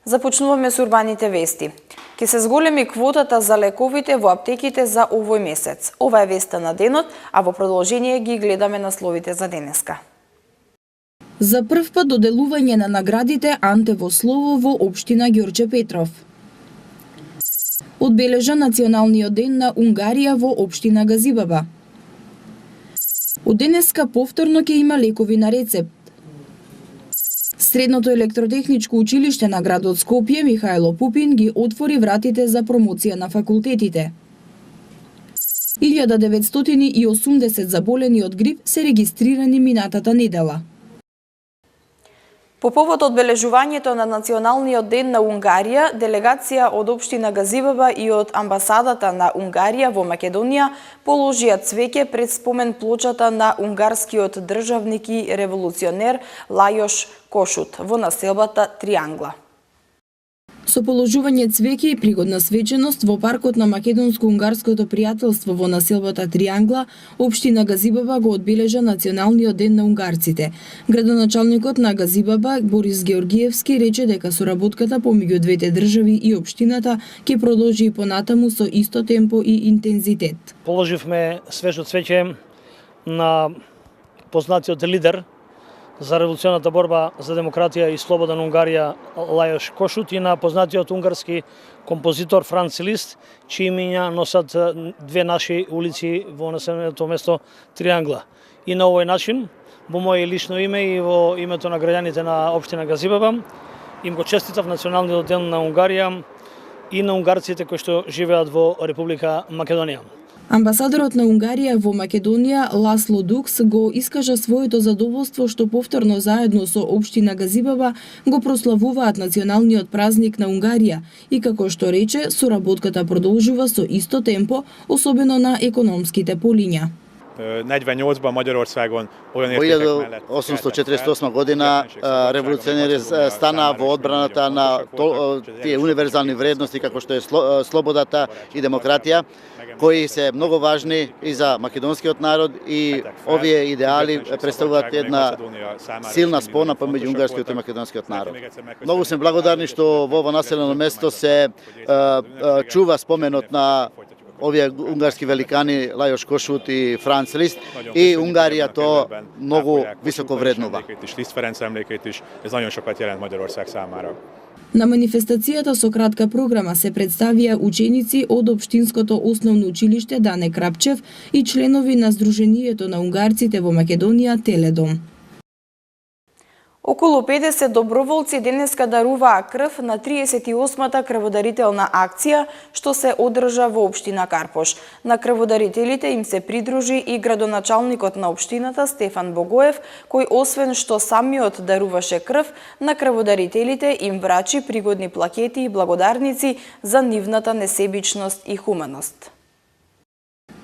Започнуваме со урбаните вести. Ке се зголеми квотата за лековите во аптеките за овој месец. Ова е веста на денот, а во продолжение ги гледаме насловите за денеска. За прв пат доделување на наградите Анте во слово во општина Ѓорѓе Петров. Одбележа Националниот ден на Унгарија во општина Газибаба. Од денеска повторно ќе има лекови на рецепт. Средното електротехничко училиште на градот Скопје Михајло Пупин ги отвори вратите за промоција на факултетите. 1980 заболени од грип се регистрирани минатата недела. По повод одбележувањето на Националниот ден на Унгарија, делегација од општина Газибаба и од амбасадата на Унгарија во Македонија положија цвеќе пред спомен плочата на унгарскиот државник и револуционер Лајош Кошут во населбата Триангла. Со положување цвеќе и пригодна свеченост во паркот на Македонско-унгарското пријателство во населбата Триангла, општина Газибаба го одбележа Националниот ден на унгарците. Градоначалникот на Газибаба Борис Георгиевски рече дека соработката помеѓу двете држави и општината ќе продолжи и понатаму со исто темпо и интензитет. Положивме свежо цвеќе на познатиот лидер за револуционата борба за демократија и слобода на Унгарија Лајош Кошут и на познатиот унгарски композитор Франц Лист, чии имиња носат две наши улици во населеното место Триангла. И на овој начин, во моје лично име и во името на граѓаните на општина Газибаба, им го честитав Националниот ден на Унгарија и на унгарците кои што живеат во Република Македонија. Амбасадорот на Унгарија во Македонија Ласло Дукс го искажа своето задоволство што повторно заедно со општина Газибаба го прославуваат националниот празник на Унгарија и како што рече, соработката продолжува со исто темпо, особено на економските полиња. 48-ban Magyarországon olyan Во értékek mellett 1848 година револуционери стана во одбраната на тие универзални вредности како што е слободата и демократија, кои се многу важни и за македонскиот народ, и овие идеали представуваат една силна спона помеѓу унгарскиот и македонскиот народ. Многу сме благодарни што во ова населено место се чува споменот на овие унгарски великани Лајош Кошут и Франц Лист, и Унгарија тоа многу високо вреднува. Liszt Ferenc emlékét is, ez nagyon sokat jelent Magyarország számára. На манифестацијата со кратка програма се представија ученици од Општинското основно училиште Дане Крапчев и членови на Сдруженијето на унгарците во Македонија Теледом. Околу 50 доброволци денеска даруваа крв на 38-та крводарителна акција што се одржа во општина Карпош. На крводарителите им се придружи и градоначалникот на општината Стефан Богоев, кој освен што самиот даруваше крв, на крводарителите им врачи пригодни плакети и благодарници за нивната несебичност и хуманост.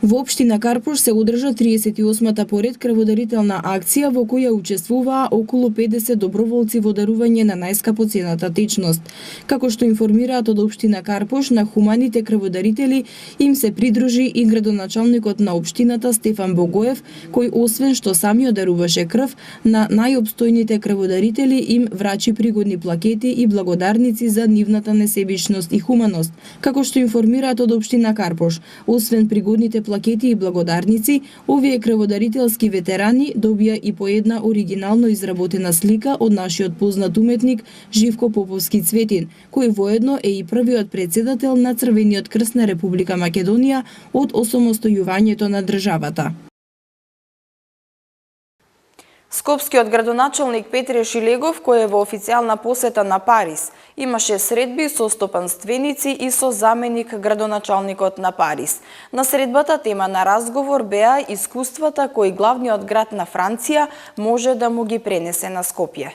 Во општина Карпош се одржа 38-та поред крводарителна акција во која учествуваа околу 50 доброволци во дарување на најскапоцената течност. Како што информираат од општина Карпош, на хуманите крводарители им се придружи и градоначалникот на општината Стефан Богоев, кој освен што самиот даруваше крв, на најобстојните крводарители им врачи пригодни плакети и благодарници за нивната несебичност и хуманост. Како што информираат од општина Карпош, освен пригодните плакети и благодарници, овие крводарителски ветерани добија и по една оригинално изработена слика од нашиот познат уметник Живко Поповски Цветин, кој воедно е и првиот претседател на Црвениот крст на Република Македонија од осамостојувањето на државата. Скопскиот градоначалник Петре Шилегов, кој е во официјална посета на Париз, имаше средби со стопанственици и со заменик градоначалникот на Париз. На средбата тема на разговор беа искуствата кои главниот град на Франција може да му ги пренесе на Скопје.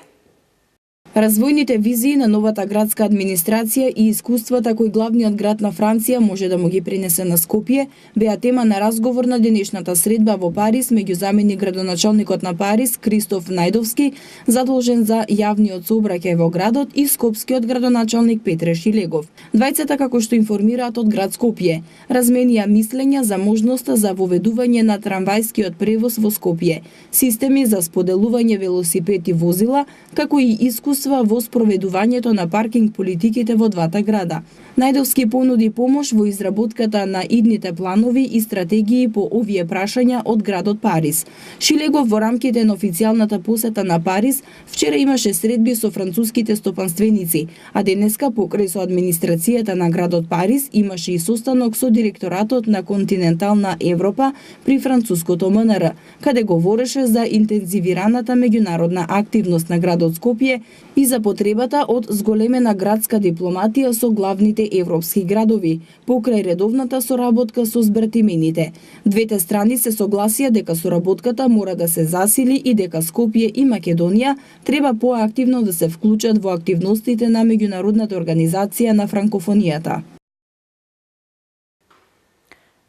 Развојните визии на новата градска администрација и искуствата кои главниот град на Франција може да му ги пренесе на Скопје беа тема на разговор на денешната средба во Париз меѓу заменик градоначалникот на Париз Кристоф Најдовски, задолжен за јавниот сообраќај во градот, и скопскиот градоначалник Петре Шилегов. Двајцата, како што информираат од град Скопје, разменија мислења за можноста за воведување на трамвајскиот превоз во Скопје, системи за споделување велосипед и возила, како и искуства учествува во спроведувањето на паркинг политиките во двата града. Најдовски понуди помош во изработката на идните планови и стратегии по овие прашања од градот Париз. Шилегов во рамките на официјалната посета на Париз вчера имаше средби со француските стопанственици, а денеска покрај со администрацијата на градот Париз имаше и состанок со директоратот на континентална Европа при француското МНР, каде говореше за интензивираната меѓународна активност на градот Скопје и за потребата од зголемена градска дипломатија со главните европски градови, покрај редовната соработка со збратимените. Двете страни се согласија дека соработката мора да се засили и дека Скопје и Македонија треба поактивно да се вклучат во активностите на меѓународната организација на франкофонијата.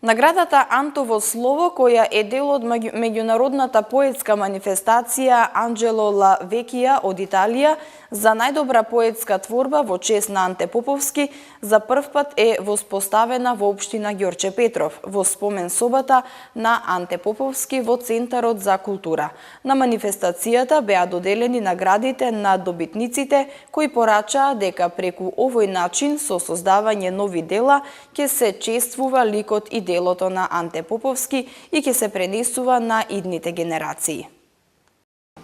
Наградата Антово слово, која е дел од меѓународната поетска манифестација Анджело Ла Векија од Италија за најдобра поетска творба во чест на Анте Поповски, за прв пат е воспоставена во општина Ѓорче Петров, во спомен собата на Анте Поповски во Центарот за култура. На манифестацијата беа доделени наградите на добитниците, кои порачаа дека преку овој начин со создавање нови дела ќе се чествува ликот и делото на Анте Поповски и ќе се пренесува на идните генерации.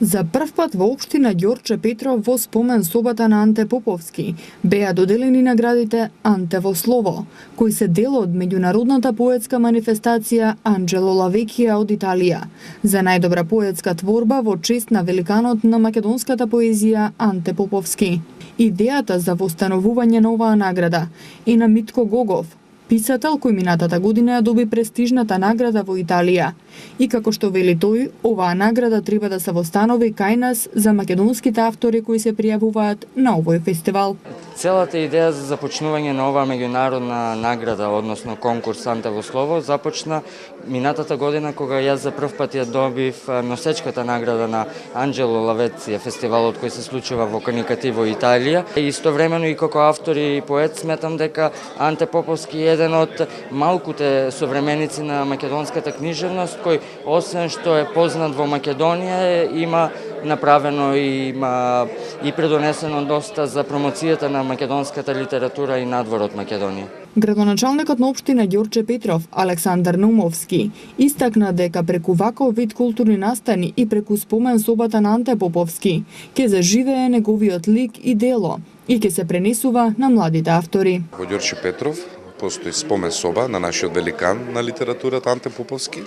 За прв пат во општина Ѓорче Петров во спомен собата на Анте Поповски беа доделени наградите Антево слово, кои се дел од меѓународната поетска манифестација Анджело Ла Векија од Италија, за најдобра поетска творба во чест на великанот на македонската поезија Анте Поповски. Идејата за востановување на оваа награда е на Митко Гогов, писател кој минатата година ја доби престижната награда во Италија. И како што вели тој, оваа награда треба да се востанови кај нас за македонските автори кои се пријавуваат на овој фестивал. Целата идеја за започнување на оваа меѓународна награда, односно конкурс Антево слово, започна минатата година кога јас за прв пат ја добив носечката награда на Анджело Ла Векија, фестивалот кој се случува во Каникати во Италија. И истовремено и како автор и поет сметам дека Анте Поповски е еден од малкуте современици на македонската книжевност, кој освен што е познат во Македонија, има направено и има и предонесено доста за промоцијата на македонската литература и надвор од Македонија. Градоначалникот на општина Ѓорче Петров, Александар Наумовски, истакна дека преку ваков вид културни настани и преку спомен собата на Анте Поповски ќе заживее неговиот лик и дело и ќе се пренесува на младите автори. Во Ѓорче Петров постои спомен соба на нашиот великан на литературата Анте Поповски,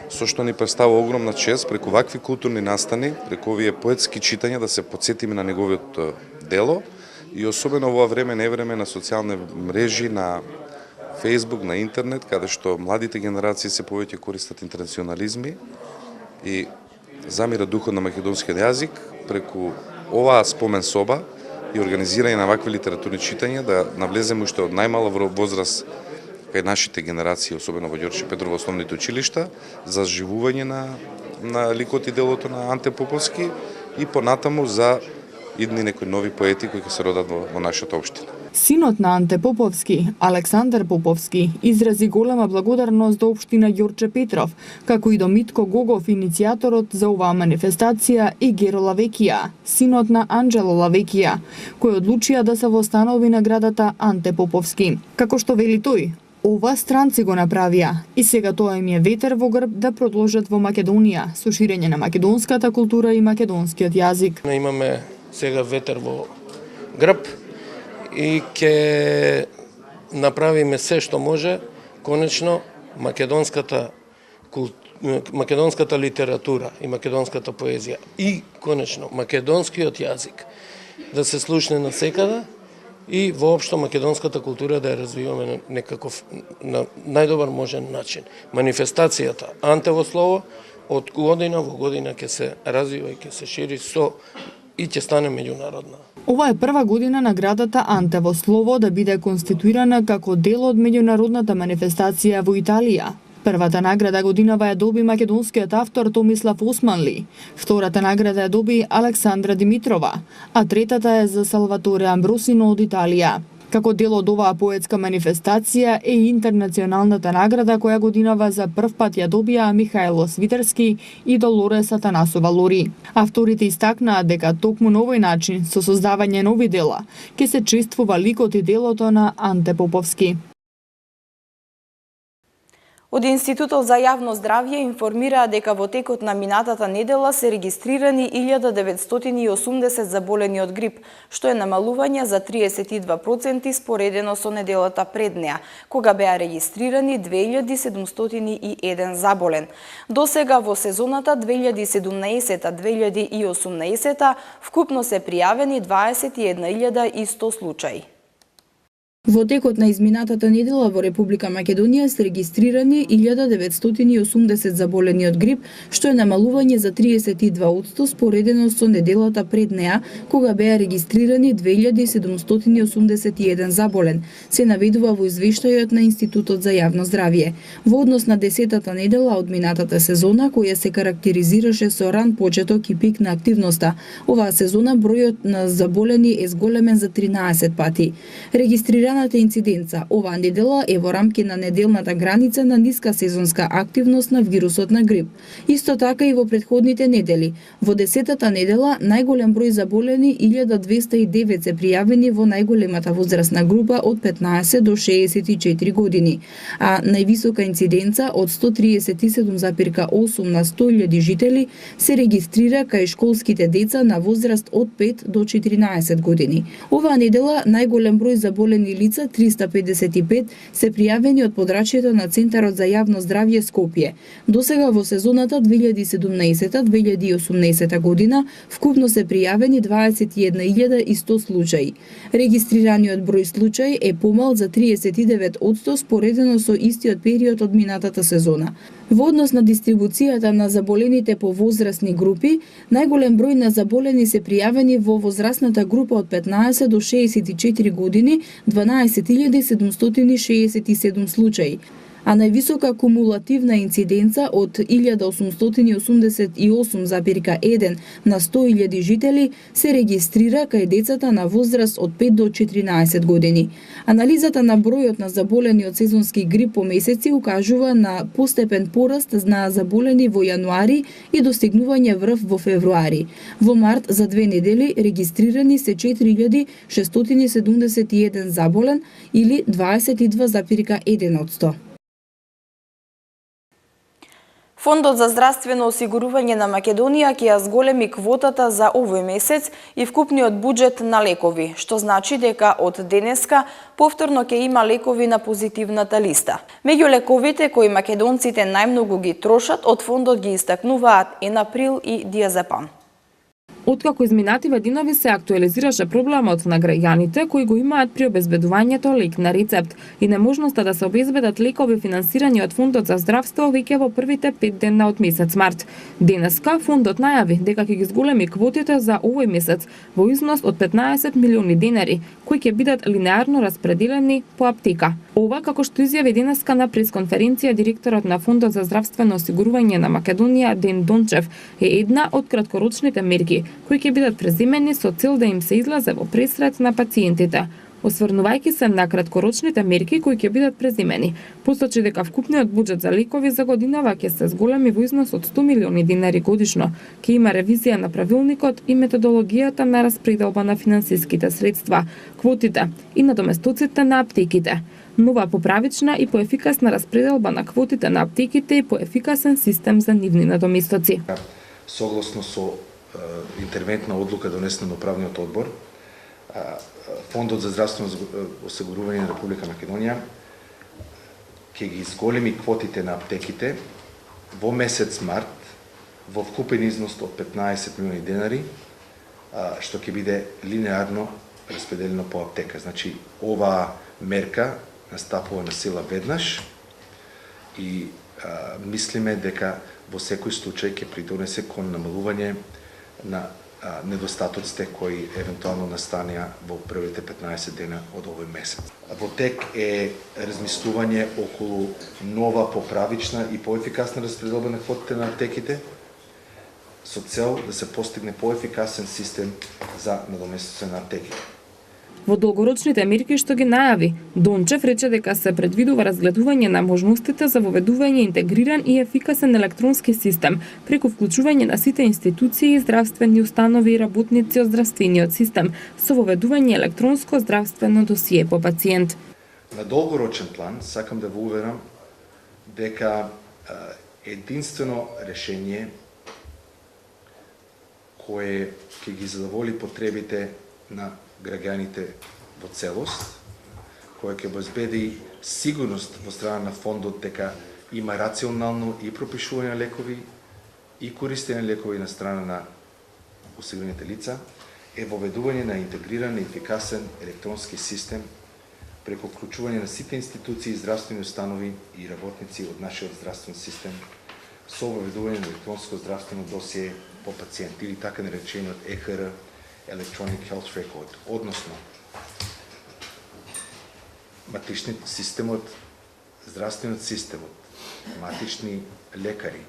со што ни представува огромна чест преку вакви културни настани, преку овие поетски читања да се потсетиме на неговиот дело и особено во ова време, невреме на социјални мрежи, на Facebook, на интернет, каде што младите генерации се повеќе користат интернационализми и замира духот на македонскиот јазик преку оваа спомен соба и организирање на вакви литературни читања да навлеземе уште од најмала возраст кај нашите генерации, особено во Ѓорче Петров во основните училишта, за живување на ликот и делото на Анте Поповски и понатаму за идни некои нови поети кои ќе се родат во нашата општина. Синот на Анте Поповски, Александар Поповски, изрази голема благодарност до општина Ѓорче Петров, како и до Митко Гогов, иницијаторот за оваа манифестација, и Геро Ла Векија, синот на Анджело Ла Векија, кој одлучија да се востанови наградата Анте Поповски. Како што вели тој, ова странци го направија и сега тоа им е ветер во грб да продолжат во Македонија со ширење на македонската култура и македонскиот јазик. Имаме сега ветер во грб и ќе направиме се што може конечно македонската литература и македонската поезија и конечно македонскиот јазик да се слушне навсекаде и воопшто македонската култура да ја развиваме некаков на најдобар можен начин. Манифестацијата Антево слово од година во година ќе се развива и ќе се шири и ќе стане меѓународна. Ова е прва година наградата Антево слово да биде конституирана како дел од меѓународната манифестација во Италија. Првата награда годинава ја доби македонскиот автор Томислав Османли, втората награда ја доби Александра Димитрова, а третата е за Салваторе Амбросино од Италија. Како дел од оваа поетска манифестација е и интернационалната награда која годинава за прв пат ја добија Михаело Свитерски и Долорес Атанасова Лори. Авторите истакнаа дека токму на овој начин, со создавање нови дела, ќе се чествува ликот и делото на Анте Поповски. Од Институтот за јавно здравје информираа дека во текот на минатата недела се регистрирани 1980 заболени од грип, што е намалување за 32% споредено со неделата пред неа, кога беа регистрирани 2701 заболен. Досега во сезоната 2017-2018 вкупно се пријавени 21.100 случаи. Во текот на изминатата недела во Република Македонија се регистрирани 1980 заболени од грип, што е намалување за 32% споредено со неделата пред неа, кога беа регистрирани 2781 заболен, се наведува во извештајот на Институтот за јавно здравје. Во однос на 10-та недела од минатата сезона, која се карактеризираше со ран почеток и пик на активноста, оваа сезона бројот на заболени е зголемен за 13 пати. Регистрираната инциденца оваа недела е во рамки на неделната граница на ниска сезонска активност на вирусот на грип. Исто така и во претходните недели. Во 10-та недела најголем број заболени 1209 се пријавени во најголемата возрастна група од 15 до 64 години, а највисока инциденца од 137,8 на 100.000 жители се регистрира кај школските деца на возраст од 5 до 14 години. Оваа недела најголем број заболени лица 355 се пријавени од подрачјето на Центарот за јавно здравје Скопје. Досега во сезоната 2017-2018 година вкупно се пријавени 21.100 случаи. Регистрираниот број случаи е помал за 39% споредено со истиот период од минатата сезона. Во однос на дистрибуцијата на заболените по возрастни групи, најголем број на заболени се пријавени во возрастната група од 15 до 64 години, 12.767 случаи, а највисока кумулативна инциденца од 1888,1 на 100.000 жители се регистрира кај децата на возраст од 5 до 14 години. Анализата на бројот на заболени од сезонски грип по месеци укажува на постепен пораст на заболени во јануари и достигнување врв во февруари. Во март за 2 недели регистрирани се 4.671 заболен или 22,1%. Фондот за здравствено осигурување на Македонија ќе ја зголеми квотата за овој месец и вкупниот буџет на лекови, што значи дека од денеска повторно ќе има лекови на позитивната листа. Меѓу лековите кои македонците најмногу ги трошат, од фондот ги истакнуваат Енаприл и Диазепам. Откако изминативе динови се актуализираше проблемот на граѓаните кои го имаат при обезбедувањето лек на рецепт и неможноста да се обезбедат лекови финансирани од Фондот за здравство веќе во првите 5 дена од месец март. Денеска фондот најави дека ќе ги зголеми квотите за овој месец во износ од 15 милиони денари, кои ќе бидат линеарно распределени по аптека. Ова, како што изјави денеска на пресконференција директорот на Фондот за здравствено осигурување на Македонија Ден Дончев, е една од краткорочните мерки кои ќе бидат преземени со цел да им се излезе во пресред на пациентите. Осврнувајќи се на краткорочните мерки кои ќе бидат преземени, посочи дека вкупниот буџет за лекови за годинава ќе се зголеми во износ од 100 милиони денари годишно, ќе има ревизија на правилникот и методологијата на распределба на финансиските средства, квотите и надоместоците на аптеките. Нова поправична и поефикасна распределба на квотите на аптеките и поефикасен систем за нивни надоместоци. Согласно со интервентна одлука донесена на управниот одбор, Фондот за здравствено осигурување на Република Македонија ќе ги зголеми квотите на аптеките во месец март во вкупен износ од 15 милиони денари, што ќе биде линеарно распределено по аптека. Значи, оваа мерка настапува на сила веднаш и мислиме дека во секој случај ќе придонесе кон намалување на недостатоците кои евентуално настанеа во првите 15 дена од овој месец. Во тек е размислување околу нова поправична и поефикасна распределба на квотите на аптеките со цел да се постигне поефикасен систем за надоместоци на аптеките. Во долгорочните мерки што ги најави, Дончев рече дека се предвидува разгледување на можностите за воведување интегриран и ефикасен електронски систем преку вклучување на сите институции, здравствени установи и работници од здравствениот систем со воведување електронско здравствено досие по пациент. На долгорочен план сакам да ве уверам дека единствено решение кое ќе ги задоволи потребите на граѓаните во целост, кое ќе обезбеди сигурност во страна на фондот дека има рационално и пропишување на лекови и користење на лекови на страна на осигурените лица, е воведување на интегриран и ефикасен електронски систем преку вклучување на сите институции, здравствени установи и работници од нашиот здравствен систем со воведување на електронско здравствено досие по пациент или така наречениот ЕХР, Electronic Health Record, односно матичниот системот, здравствениот системот, матични лекари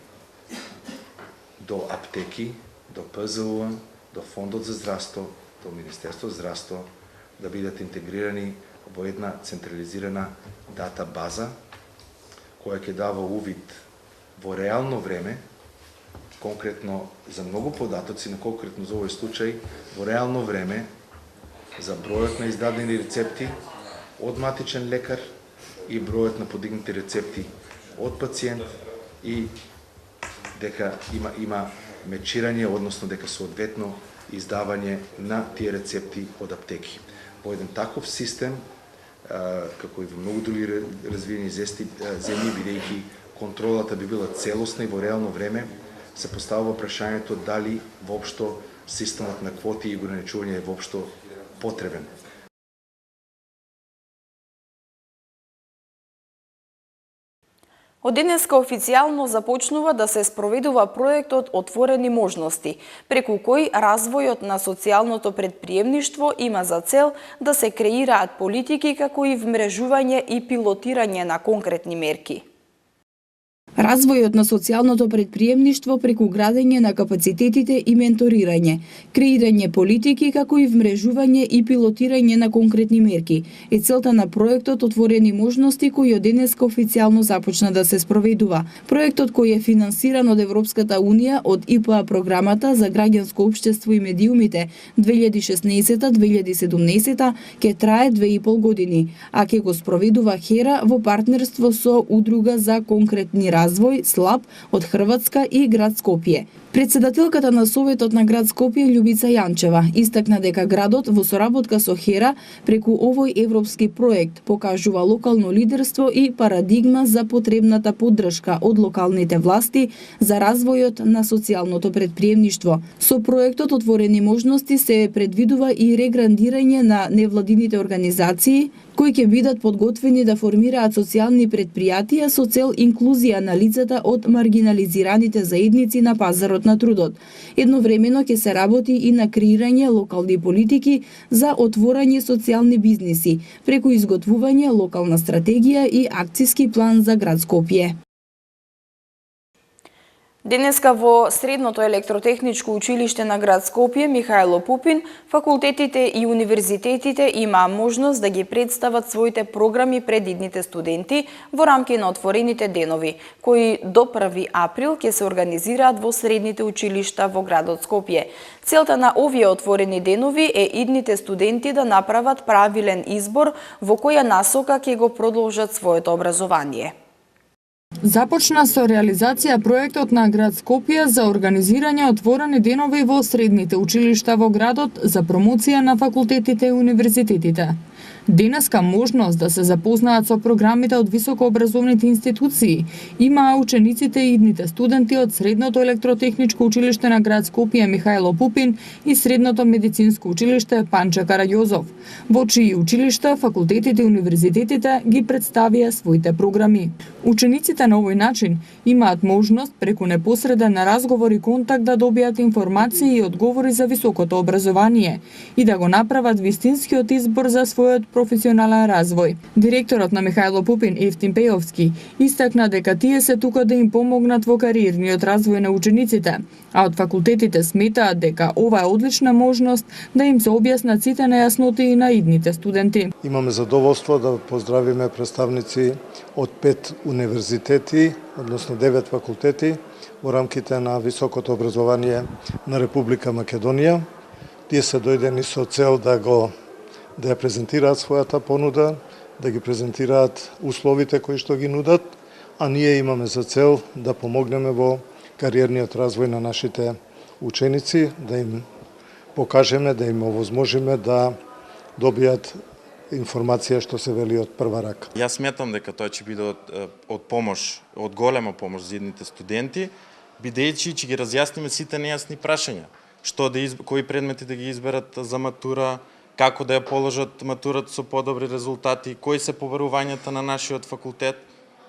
до аптеки, до ПЗУ, до Фондот за здравство, до Министерството за здравство да бидат интегрирани во една централизирана дата база која ќе дава увид во реално време, конкретно за многу податоци, но конкретно за овој случај, во реално време за бројот на издадени рецепти од матичен лекар и бројот на подигнати рецепти од пациент и дека има мечирање, односно дека соодветно издавање на тие рецепти од аптеки. Во еден таков систем, како и во многу други развиени земји, бидејќи контролата би била целосна и во реално време, се поставува прашањето дали воопшто системот на квоти и ограничување е воопшто потребен. Од денеска официјално започнува да се спроведува проектот Отворени можности, преку кој развојот на социјалното предприемништво има за цел да се креираат политики како и вмрежување и пилотирање на конкретни мерки. Развојот на социјалното предприемништво преку градење на капацитетите и менторирање, креирање политики како и вмрежување и пилотирање на конкретни мерки е целта на проектот Отворени можности кој од денеска официјално започна да се спроведува. Проектот кој е финансиран од Европската унија од ИПА програмата за граѓанско општество и медиумите 2016-2017 ќе трае 2,5 години, а ќе го спроведува ХЕРА во партнерство со Удруга за конкретни развој СЛАП од Хрватска и град Скопје. Председателката на Советот на град Скопје Љубица Јанчева истакна дека градот во соработка со ХЕРА преку овој европски проект покажува локално лидерство и парадигма за потребната поддршка од локалните власти за развојот на социјалното предприемништво. Со проектот Отворени можности се предвидува и реграндирање на невладините организации кои ќе бидат подготвени да формираат социјални предпријатија со цел инклузија на лицата од маргинализираните заедници на пазарот на трудот. Едновремено ќе се работи и на креирање локални политики за отворање социјални бизниси преку изготвување локална стратегија и акциски план за град Скопје. Денеска во Средното електротехничко училиште на град Скопје Михајло Пупин, факултетите и универзитетите имаа можност да ги представат своите програми пред идните студенти во рамки на отворените денови, кои до 1 април ќе се организираат во средните училишта во градот Скопје. Целта на овие отворени денови е идните студенти да направат правилен избор во која насока ќе го продолжат своето образование. Започна со реализација проектот на град Скопје за организирање отворени денови во средните училишта во градот за промоција на факултетите и универзитетите. Денеска можност да се запознаат со програмите од високообразовните институции имаа учениците и идните студенти од Средното електротехничко училиште на град Скопје Михајло Пупин и Средното медицинско училиште Панче Караѓозов, во чии училишта факултетите и универзитетите ги представија своите програми. Учениците на овој начин имаат можност преку непосреден разговор и контакт да добијат информации и одговори за високото образование и да го направат вистинскиот избор за својот својот професионален развој. Директорот на Михајло Пупин, Евтим Пејовски, истакна дека тие се тука да им помогнат во кариерниот развој на учениците, а од факултетите сметаат дека ова е одлична можност да им се објаснат сите нејаснотии на идните студенти. Имаме задоволство да поздравиме представници од 5 универзитети, односно 9 факултети во рамките на високото образование на Република Македонија. Тие се дојдени со цел да ја презентираат својата понуда, да ги презентираат условите кои што ги нудат, а ние имаме за цел да помогнеме во кариерниот развој на нашите ученици, да им покажеме, да им овозможиме да добијат информација што се вели од прва рака. Јас сметам дека тоа ќе биде од помош, од голема помош за идните студенти, бидејќи ќе ги разјасниме сите нејасни прашања. Кои предмети да ги изберат за матура, како да ја положат матурата со подобри резултати, кои се побарувањата на нашиот факултет,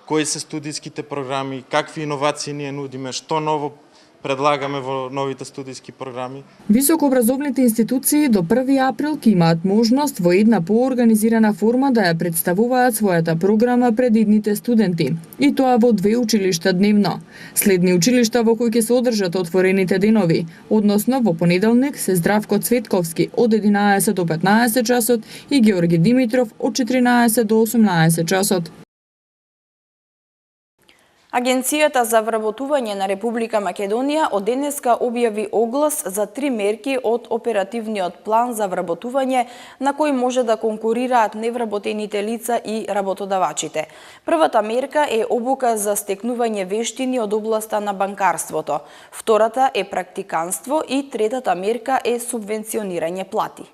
кои се студиските програми, какви иновации ние нудиме, што ново предлагаме во новите студиски програми. Високообразовните институции до 1 април ќе имаат можност во една поорганизирана форма да ја представуваат својата програма пред идните студенти, и тоа во 2 училишта дневно. Следни училишта во кои ќе се одржат отворените денови, односно во понеделник се Здравко Цветковски од 11 до 15 часот и Георги Димитров од 14 до 18 часот. Агенцијата за вработување на Република Македонија од денеска објави оглас за 3 мерки од оперативниот план за вработување на кои може да конкурираат невработените лица и работодавачите. Првата мерка е обука за стекнување вештини од областа на банкарството. Втората е практиканство и третата мерка е субвенционирање плати.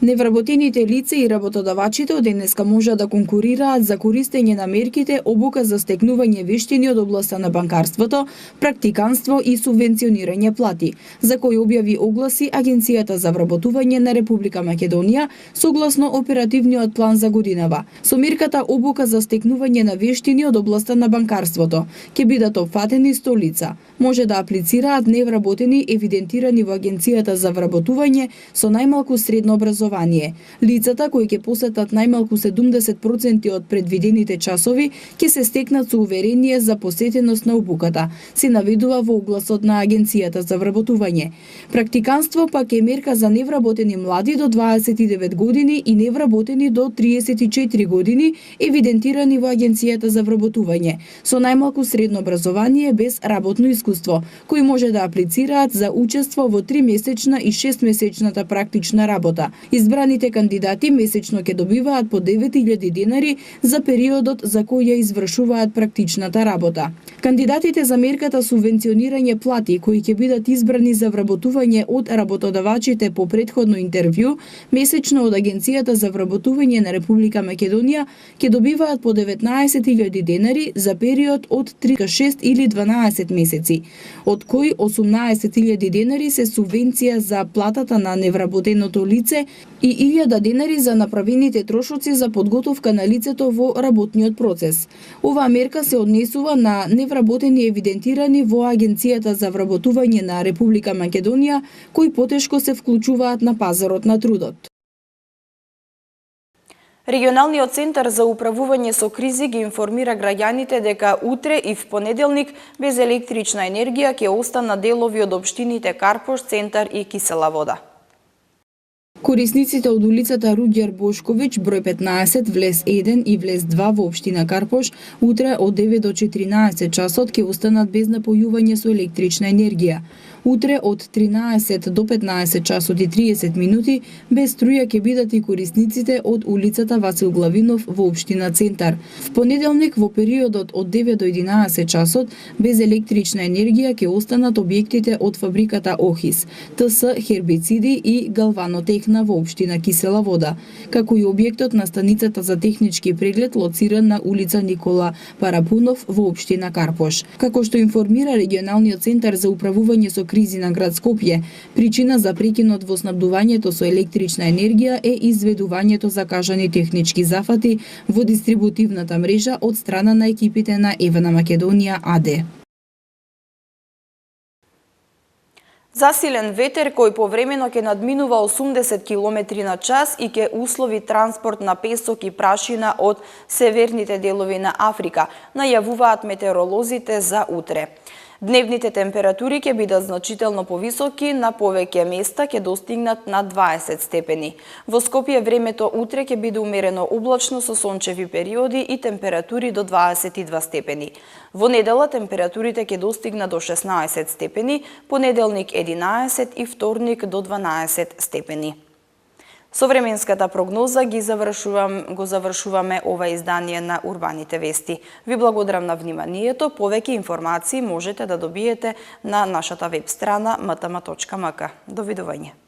Невработените лица и работодавачите од денеска можат да конкурираат за користење на мерките обука за стекнување вештини од областа на банкарството, практиканство и субвенционирање плати, за кои објави огласи Агенцијата за вработување на Република Македонија согласно оперативниот план за годинава. Со мерката обука за стекнување на вештини од областа на банкарството ќе бидат опфатени 100 лица. Може да аплицираат невработени евидентирани во Агенцијата за вработување со најмалку средно образование. Лицата кои ќе посетат најмалку 70% од предвидените часови ќе се стекнат со уверение за посетеност на обуката, се наведува во огласот на Агенцијата за вработување. Практиканство пак е мерка за невработени млади до 29 години и невработени до 34 години евидентирани во Агенцијата за вработување со најмалку средно образование без работно искуство, кои може да аплицираат за учество во 3-месечна и 6-месечната практична работа. Избраните кандидати месечно ќе добиваат по 9000 денари за периодот за кој ја извршуваат практичната работа. Кандидатите за мерката субвенционирање плати, кои ќе бидат избрани за вработување од работодавачите по претходно интервју, месечно од Агенцијата за вработување на Република Македонија ќе добиваат по 19.000 денари за период од 3, 6 или 12 месеци, од кои 18.000 денари се субвенција за платата на невработеното лице и 1000 денари за направените трошоци за подготовка на лицето во работниот процес. Оваа мерка се однесува на невработени евидентирани во Агенцијата за вработување на Република Македонија, кои потешко се вклучуваат на пазарот на трудот. Регионалниот центар за управување со кризи ги информира граѓаните дека утре и в понеделник без електрична енергија ќе останат делови од општините Карпош, Центар и Кисела Вода. Корисниците од улицата Руѓер Бошковиќ, број 15, влез 1 и влез 2 во општина Карпош, утре од 9 до 14 часот ќе останат без напојување со електрична енергија. Утре од 13 до 15 часот и 30 минути без струја ќе бидат и корисниците од улицата Васил Главинов во општина Центар. В понеделник во периодот од 9 до 11 часот без електрична енергија ќе останат објектите од фабриката Охис, ТС хербициди и галванотехна во општина Кисела Вода, како и објектот на станицата за технички преглед лоциран на улица Никола Парапунов во општина Карпош. Како што информира регионалниот центар за управување со кризи на град Скопје, причина за прекинот во снабдувањето со електрична енергија е изведувањето закажани технички зафати во дистрибутивната мрежа од страна на екипите на Евена Македонија АД. Засилен ветер кој повремено ќе надминува 80 км на час и ќе услови транспорт на песок и прашина од северните делови на Африка, најавуваат метеоролозите за утре. Дневните температури ќе бидат значително повисоки, на повеќе места ќе достигнат на 20 степени. Во Скопје времето утре ќе биде умерено облачно со сончеви периоди и температури до 22 степени. Во недела температурите ќе достигнат до 16 степени, понеделник 11 и вторник до 12 степени. Со временската прогноза го завршуваме ова издание на Урбаните вести. Ви благодарам на вниманието. Повеќе информации можете да добиете на нашата веб страна mtm.mk. Довидување.